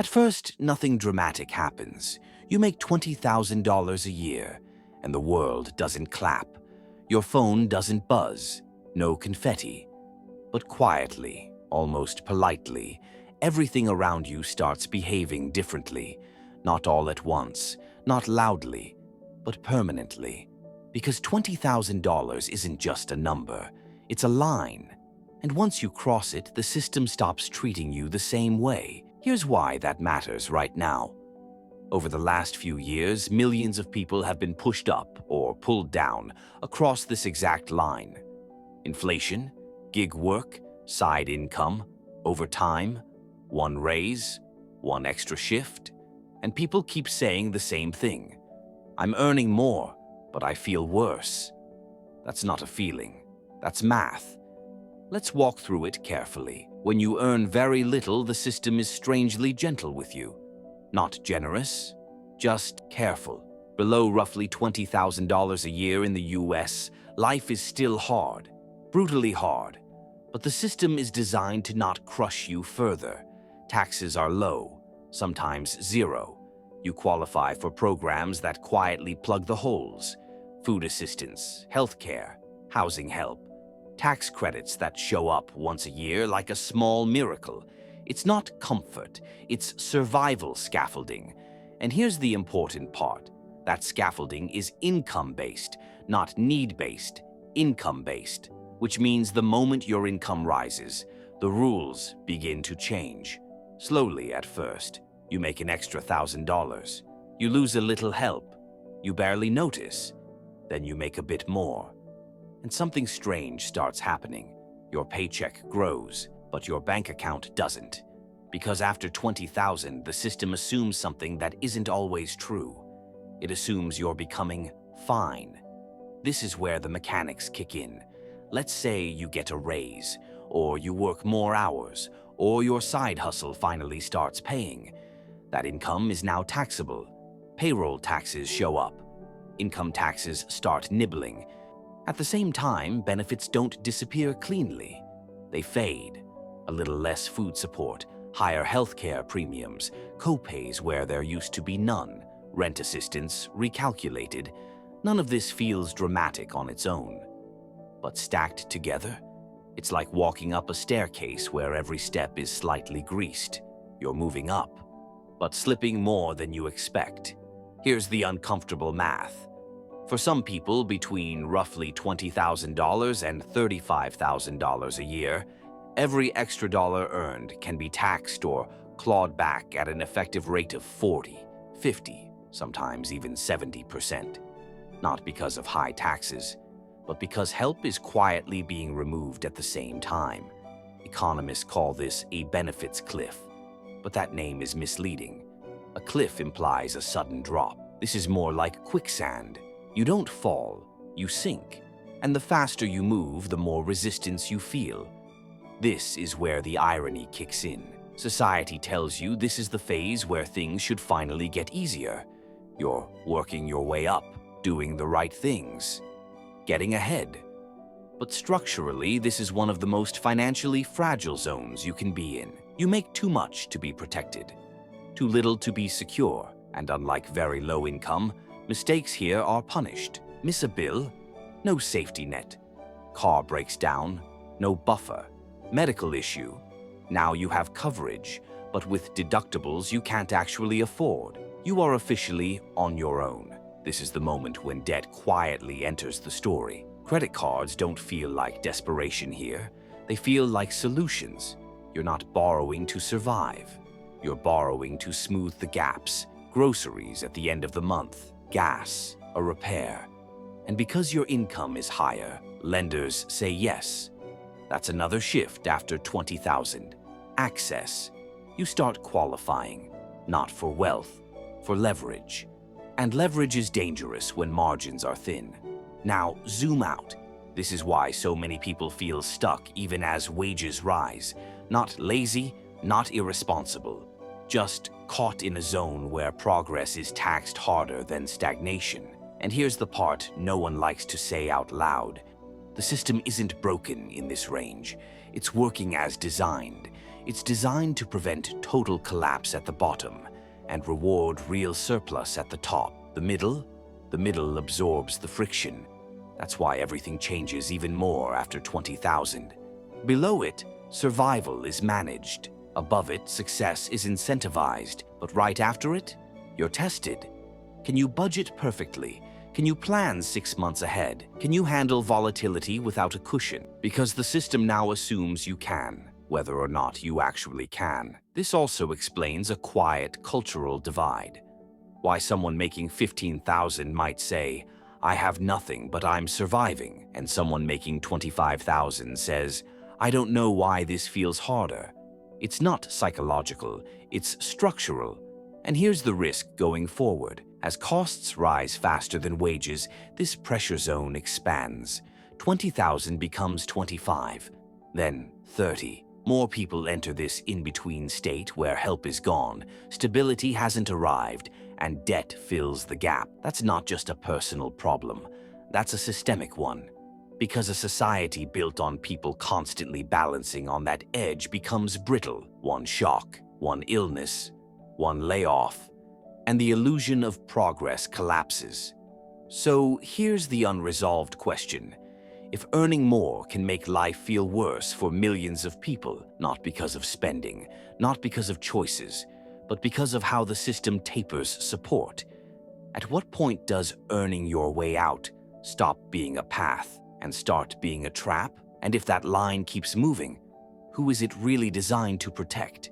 At first, nothing dramatic happens. You make $20,000 a year, and the world doesn't clap. Your phone doesn't buzz, no confetti. But quietly, almost politely, everything around you starts behaving differently. Not all at once, not loudly, but permanently. Because $20,000 isn't just a number, it's a line. And once you cross it, the system stops treating you the same way. Here's why that matters right now. Over the last few years, millions of people have been pushed up or pulled down across this exact line. Inflation, gig work, side income, overtime, one raise, one extra shift, and people keep saying the same thing. I'm earning more, but I feel worse. That's not a feeling, that's math. Let's walk through it carefully. When you earn very little, the system is strangely gentle with you. Not generous, just careful. Below roughly $20,000 a year in the US, life is still hard, brutally hard. But the system is designed to not crush you further. Taxes are low, sometimes zero. You qualify for programs that quietly plug the holes. Food assistance, healthcare, housing help. Tax credits that show up once a year like a small miracle. It's not comfort, it's survival scaffolding. And here's the important part. That scaffolding is income-based, not need-based, income-based. Which means the moment your income rises, the rules begin to change. Slowly at first, you make an extra $1,000. You lose a little help. You barely notice. Then you make a bit more. And something strange starts happening. Your paycheck grows, but your bank account doesn't. Because after $20,000, the system assumes something that isn't always true. It assumes you're becoming fine. This is where the mechanics kick in. Let's say you get a raise, or you work more hours, or your side hustle finally starts paying. That income is now taxable. Payroll taxes show up. Income taxes start nibbling. At the same time, benefits don't disappear cleanly. They fade. A little less food support, higher healthcare premiums, co-pays where there used to be none, rent assistance recalculated. None of this feels dramatic on its own. But stacked together, it's like walking up a staircase where every step is slightly greased. You're moving up, but slipping more than you expect. Here's the uncomfortable math. For some people, between roughly $20,000 and $35,000 a year, every extra dollar earned can be taxed or clawed back at an effective rate of 40, 50, sometimes even 70%. Not because of high taxes, but because help is quietly being removed at the same time. Economists call this a benefits cliff, but that name is misleading. A cliff implies a sudden drop. This is more like quicksand. You don't fall, you sink. And the faster you move, the more resistance you feel. This is where the irony kicks in. Society tells you this is the phase where things should finally get easier. You're working your way up, doing the right things, getting ahead. But structurally, this is one of the most financially fragile zones you can be in. You make too much to be protected, too little to be secure, and unlike very low income, mistakes here are punished. Miss a bill? No safety net. Car breaks down? No buffer. Medical issue? Now you have coverage, but with deductibles you can't actually afford. You are officially on your own. This is the moment when debt quietly enters the story. Credit cards don't feel like desperation here. They feel like solutions. You're not borrowing to survive. You're borrowing to smooth the gaps. Groceries at the end of the month. Gas, a repair. And because your income is higher, lenders say yes. That's another shift after 20,000. Access. You start qualifying, not for wealth, for leverage. And leverage is dangerous when margins are thin. Now, zoom out. This is why so many people feel stuck even as wages rise. Not lazy, not irresponsible. Just caught in a zone where progress is taxed harder than stagnation. And here's the part no one likes to say out loud. The system isn't broken in this range. It's working as designed. It's designed to prevent total collapse at the bottom and reward real surplus at the top. The middle absorbs the friction. That's why everything changes even more after 20,000. Below it, survival is managed. Above it, success is incentivized. But right after it, you're tested. Can you budget perfectly? Can you plan 6 months ahead? Can you handle volatility without a cushion? Because the system now assumes you can, whether or not you actually can. This also explains a quiet cultural divide. Why someone making 15,000 might say, "I have nothing, but I'm surviving," and someone making 25,000 says, "I don't know why this feels harder." It's not psychological, it's structural. And here's the risk going forward. As costs rise faster than wages, this pressure zone expands. 20,000 becomes 25, then 30. More people enter this in-between state where help is gone, stability hasn't arrived, and debt fills the gap. That's not just a personal problem. That's a systemic one. Because a society built on people constantly balancing on that edge becomes brittle. One shock, one illness, one layoff, and the illusion of progress collapses. So here's the unresolved question. If earning more can make life feel worse for millions of people, not because of spending, not because of choices, but because of how the system tapers support, at what point does earning your way out stop being a path and start being a trap? And if that line keeps moving, who is it really designed to protect?